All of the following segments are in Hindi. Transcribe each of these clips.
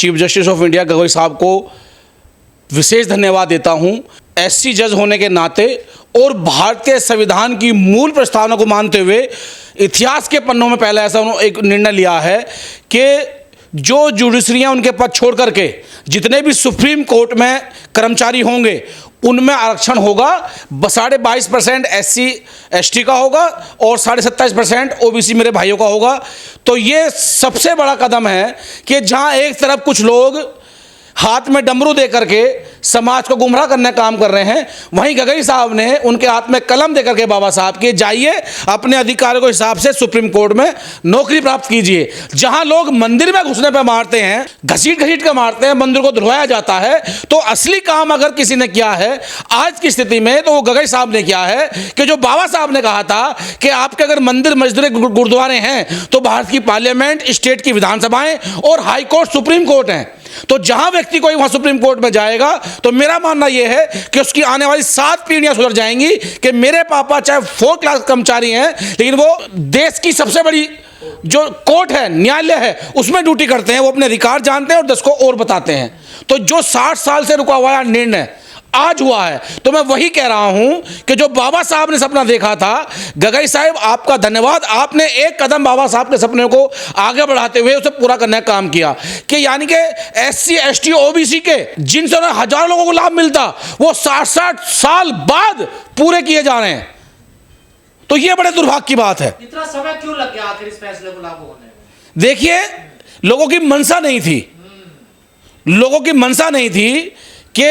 Chief justice of India Gogoi साहब को विशेष धन्यवाद देता हूं। एससी जज होने के नाते और भारतीय संविधान की मूल प्रस्तावना को मानते हुए इतिहास के पन्नों में पहले ऐसा उन्होंने एक निर्णय लिया है कि जो जुडिशरियाँ उनके पद छोड़ करके जितने भी सुप्रीम कोर्ट में कर्मचारी होंगे उनमें आरक्षण होगा। 22.5% SC ST का होगा और 27.5% OBC मेरे भाइयों का होगा। तो ये सबसे बड़ा कदम है कि जहां एक तरफ कुछ लोग हाथ में डमरू दे करके समाज को गुमराह करने का काम कर रहे हैं, वहीं गगई साहब ने उनके हाथ में कलम दे करके बाबा साहब के जाइए अपने अधिकारों के हिसाब से सुप्रीम कोर्ट में नौकरी प्राप्त कीजिए। जहां लोग मंदिर में घुसने पे मारते हैं, घसीट घसीट कर मारते हैं, मंदिर को धुलवाया जाता है, तो असली काम अगर किसी ने किया है आज की स्थिति में तो वो गगई साहब ने किया है कि जो बाबा साहब ने कहा था कि आपके अगर मंदिर मस्जिद गुरुद्वारे हैं तो भारत की पार्लियामेंट, स्टेट की विधानसभाएं और हाई कोर्ट सुप्रीम कोर्ट हैं। तो जहां व्यक्ति कोई वहां सुप्रीम कोर्ट में जाएगा तो मेरा मानना यह है कि उसकी आने वाली 7 पीढ़ियां सुधर जाएंगी कि मेरे पापा चाहे 4 क्लास कर्मचारी हैं लेकिन वो देश की सबसे बड़ी जो कोर्ट है, न्यायालय है, उसमें ड्यूटी करते हैं, वो अपने अधिकार जानते हैं और देश को और बताते हैं। तो जो 60 साल से रुका हुआ निर्णय आज हुआ है, तो मैं वही कह रहा हूं कि जो बाबा साहब ने सपना देखा था, गगई साहब आपका धन्यवाद, आपने एक कदम बाबा साहब के सपने को आगे बढ़ाते हुए उसे पूरा करने का काम किया कि यानी कि SC ST OBC के जिनसे हजारों लोगों को लाभ मिलता वो 60 साल बाद पूरे किए जा रहे हैं। तो ये बड़े दुर्भाग्य की बात है। इतना समय क्यों लग गया आखिर इस फैसले को लागू होने में? देखिए, लोगों की मंशा नहीं थी, लोगों की मंशा नहीं थी कि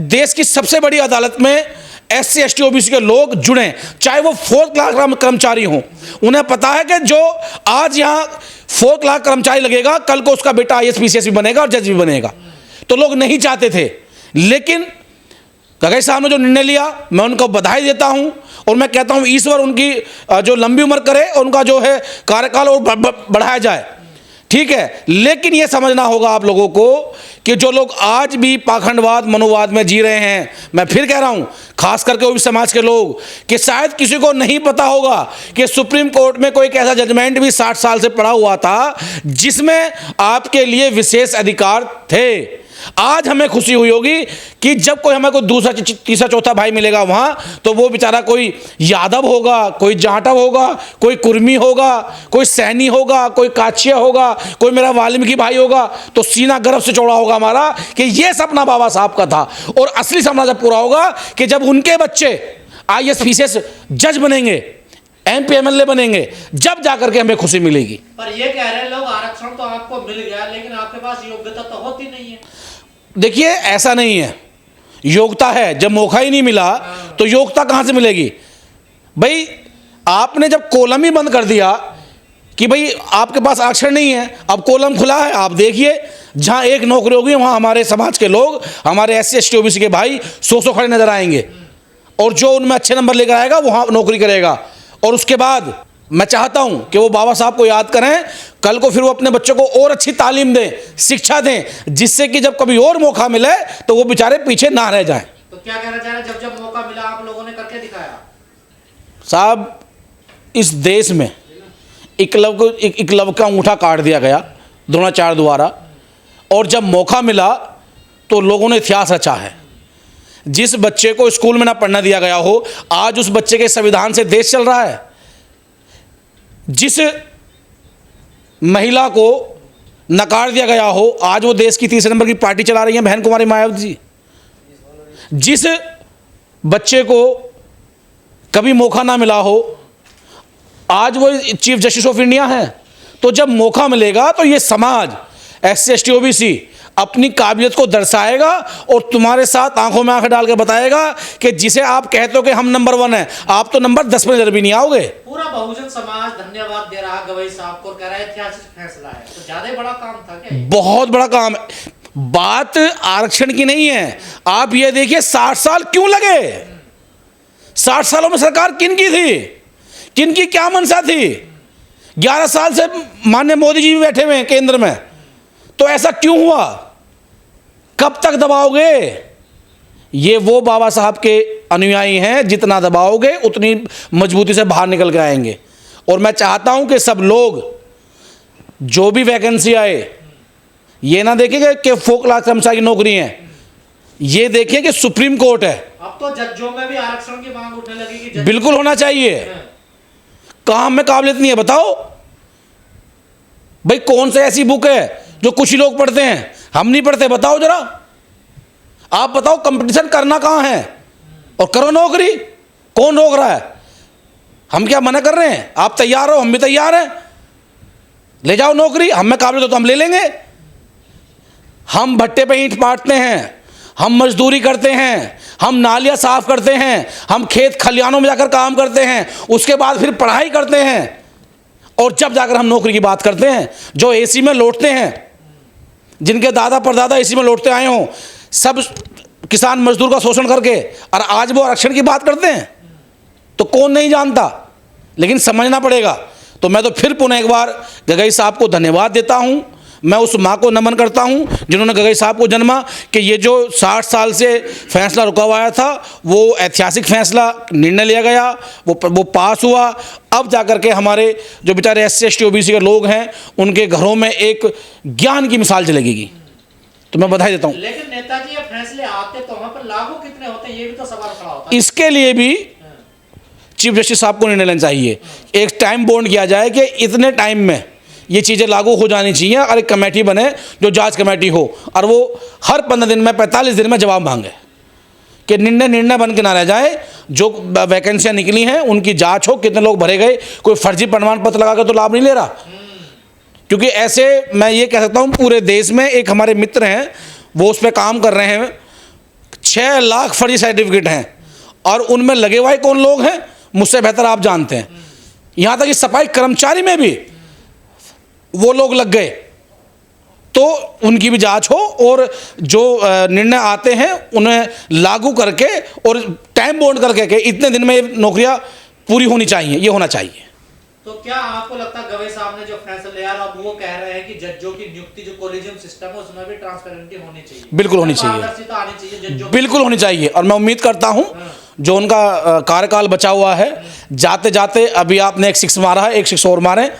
देश की सबसे बड़ी अदालत में SC ST OBC के लोग जुड़े, चाहे वो 4 क्लास कर्मचारी हों। उन्हें पता है कि जो आज यहाँ 4 क्लास कर्मचारी लगेगा, कल को उसका बेटा IAS PCS भी बनेगा और जज भी बनेगा। तो लोग नहीं चाहते थे, लेकिन गगई साहब ने जो निर्णय लिया मैं उनको बधाई देता हूं और मैं कहता हूं ईश्वर उनकी जो लंबी उम्र करे, उनका जो है कार्यकाल और बढ़ाया जाए, ठीक है। लेकिन यह समझना होगा आप लोगों को कि जो लोग आज भी पाखंडवाद मनोवाद में जी रहे हैं, मैं फिर कह रहा हूं खास करके वो भी समाज के लोग, कि शायद किसी को नहीं पता होगा कि सुप्रीम कोर्ट में कोई एक ऐसा जजमेंट भी 60 साल से पड़ा हुआ था जिसमें आपके लिए विशेष अधिकार थे। आज हमें खुशी हुई होगी कि जब कोई हमें कोई दूसरा तीसरा चौथा भाई मिलेगा वहां, तो वो बेचारा कोई यादव होगा, कोई जाटव होगा, कोई कुर्मी होगा, कोई सैनी होगा, कोई काछिया होगा, कोई मेरा वाल्मीकि भाई होगा, तो सीना गर्व से चौड़ा होगा हमारा कि ये सपना बाबा साहब का था। और असली सपना जब पूरा होगा कि जब उनके बच्चे IAS PCS जज बनेंगे, MP MLA बनेंगे, जब जाकर के हमें खुशी मिलेगी। पर ये कह रहे हैं लोग आरक्षण तो आपको मिल गया लेकिन आपके पास योग्यता तो होती नहीं है। देखिए, ऐसा नहीं है, योग्यता है, जब मौका ही नहीं मिला तो योग्यता कहां से मिलेगी? भाई आपने जब कॉलम ही बंद कर दिया कि भाई आपके पास आरक्षण नहीं है, अब कॉलम खुला है, आप देखिए जहां एक नौकरी होगी वहां हमारे समाज के लोग, हमारे SC ST OBC के भाई 100 खड़े नजर आएंगे और जो उनमें अच्छे नंबर लेकर आएगा वहां नौकरी करेगा। और उसके बाद मैं चाहता हूं कि वो बाबा साहब को याद करें, कल को फिर वो अपने बच्चों को और अच्छी तालीम दें, शिक्षा दें, जिससे कि जब कभी और मौका मिले तो वो बेचारे पीछे ना रह जाएं। तो क्या कहना चाह रहे हैं, जब जब मौका मिला आप लोगों ने करके दिखाया? साहब, इस देश में एकलव्य का अंगूठा काट दिया गया द्रोणाचार्य द्वारा, और जब मौका मिला तो लोगों ने इतिहास रचा है। जिस बच्चे को स्कूल में ना पढ़ना दिया गया हो, आज उस बच्चे के संविधान से देश चल रहा है। जिस महिला को नकार दिया गया हो, आज वो देश की 3 नंबर की पार्टी चला रही हैं बहन कुमारी मायावती जी। जिस बच्चे को कभी मौका ना मिला हो, आज वो चीफ जस्टिस ऑफ इंडिया है। तो जब मौका मिलेगा तो ये समाज SC ST OBC अपनी काबिलियत को दर्शाएगा और तुम्हारे साथ आंखों में आंखें डाल के बताएगा कि जिसे आप कहते हो कि हम नंबर 1 हैं, आप तो नंबर 10 में नजर भी नहीं आओगे। पूरा बहुजन समाज धन्यवाद दे रहा गवई साहब को, कह रहा है ऐतिहासिक फैसला है। तो ज्यादा बड़ा काम था क्या? बहुत बड़ा काम है। बात आरक्षण की नहीं है, आप ये देखिए 60 साल क्यों लगे? 60 सालों में सरकार किन की थी, किन की क्या मंशा थी? 11 साल से माननीय मोदी जी भी बैठे हुए हैं केंद्र में, तो ऐसा क्यों हुआ? कब तक दबाओगे? ये वो बाबा साहब के अनुयायी हैं, जितना दबाओगे उतनी मजबूती से बाहर निकल के आएंगे। और मैं चाहता हूं कि सब लोग जो भी वैकेंसी आए ये ना देखें कि फोक क्लास कर्मचारी की नौकरी है, ये देखिए कि सुप्रीम कोर्ट है। अब तो जजों में भी आरक्षण की मांग उठने लगी कि बिल्कुल होना चाहिए। कहाँ हमें काबिलियत नहीं है बताओ भाई, कौन सी ऐसी बुक है जो कुछ ही लोग पढ़ते हैं, हम नहीं पढ़ते? बताओ जरा, आप बताओ, कंपटीशन करना कहाँ है? और करो नौकरी, कौन रोक रहा है? हम क्या मना कर रहे हैं? आप तैयार हो, हम भी तैयार हैं, ले जाओ नौकरी, हम में काबिलियत हो तो हम ले लेंगे। हम भट्टे पे ईंट बांटते हैं, हम मजदूरी करते हैं, हम नालियाँ साफ करते हैं, हम खेत खलिहानों में जाकर काम करते हैं, उसके बाद फिर पढ़ाई करते हैं, और जब जाकर हम नौकरी की बात करते हैं, जो एसी में लौटते हैं, जिनके दादा परदादा एसी में लौटते आए हों, सब किसान मजदूर का शोषण करके, और आज वो आरक्षण की बात करते हैं, तो कौन नहीं जानता? लेकिन समझना पड़ेगा। तो मैं तो फिर पुनः एक बार गगई साहब को धन्यवाद देता हूं। मैं उस माँ को नमन करता हूं जिन्होंने गगई साहब को जन्मा, कि ये जो 60 साल से फैसला रुका हुआ आया था, वो ऐतिहासिक फैसला निर्णय लिया गया, वो पास हुआ। अब जाकर के हमारे जो बेचारे SC ST OBC के लोग हैं, उनके घरों में एक ज्ञान की मिसाल चलेगी। तो मैं बधाई देता हूँ। लेकिन नेताजी ये फैसले आते तो वहां पर लागू कितने होते हैं, ये भी तो सवाल खड़ा होता है। इसके लिए भी चीफ जस्टिस साहब को निर्णय लेना चाहिए, एक टाइम बॉन्ड किया जाए कि इतने टाइम में ये चीज़ें लागू हो जानी चाहिए, और एक कमेटी बने जो जांच कमेटी हो, और वो हर 15 दिन में 45 दिन में जवाब मांगे, कि निर्णय बन के ना रह जाए। जो वैकेंसियाँ निकली हैं उनकी जांच हो, कितने लोग भरे गए, कोई फर्जी प्रमाण पत्र लगा कर तो लाभ नहीं ले रहा। क्योंकि ऐसे मैं ये कह सकता हूँ, पूरे देश में एक हमारे मित्र हैं, वो उस पर काम कर रहे हैं, 6 लाख फर्जी सर्टिफिकेट हैं, और उनमें लगे हुए कौन लोग हैं, मुझसे बेहतर आप जानते हैं। यहाँ तक कि सफाई कर्मचारी में भी वो लोग लग गए, तो उनकी भी जांच हो, और जो निर्णय आते हैं उन्हें लागू करके और टाइम बॉन्ड करके कि इतने दिन में नौकरियां पूरी होनी चाहिए, ये होना चाहिए। तो क्या आपको लगता है गवई साहब ने जो फैसला लिया, अब वो कह रहे हैं कि जजों की नियुक्ति जो कॉलेजियम सिस्टम है उसमें भी ट्रांसपेरेंसी होनी चाहिए? बिल्कुल होनी चाहिए, पारदर्शिता आनी चाहिए जजों, बिल्कुल होनी चाहिए। और मैं उम्मीद करता हूं जो उनका कार्यकाल बचा हुआ है, जाते जाते अभी आपने एक 6 मारा है, एक 6 और मारे,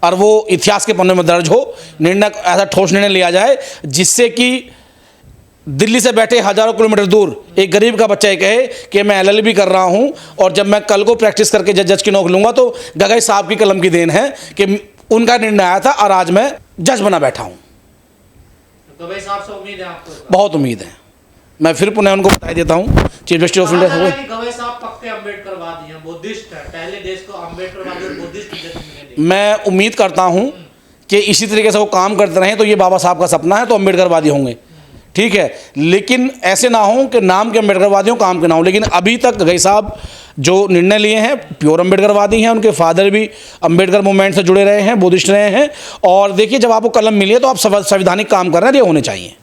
और वो इतिहास के पन्ने में दर्ज हो, निर्णय ऐसा ठोस निर्णय लिया जाए जिससे कि दिल्ली से बैठे हजारों किलोमीटर दूर एक गरीब का बच्चा ये कहे कि मैं LLB कर रहा हूं, और जब मैं कल को प्रैक्टिस करके जज की नौकरी लूंगा तो गगई साहब की कलम की देन है कि उनका निर्णय आया था और आज मैं जज बना बैठा हूं। गवई साहब से उम्मीद है आपको? बहुत उम्मीद है। मैं फिर पुनः उनको बता देता हूं, chief justice of India Gavai साहब पक्के अम्बेडकरवादी हैं, बुद्धिस्ट हैं, पहले देश को अम्बेडकरवादी और बुद्धिस्ट जज मिले। मैं उम्मीद करता हूं कि इसी तरीके से वो काम करते रहें, तो ये बाबा साहब का सपना है, तो अम्बेडकरवादी होंगे, ठीक है। लेकिन ऐसे ना हो कि नाम के अम्बेडकरवादी हो, काम के ना हो। लेकिन अभी तक गगई साहब जो निर्णय लिए हैं प्योर अम्बेडकरवादी हैं, उनके फादर भी अम्बेडकर मूवमेंट से जुड़े रहे हैं, बुद्धिस्ट रहे हैं। और देखिए, जब आपको कलम मिली है तो आप संवैधानिक काम कर रहे हैं, ये होने चाहिए।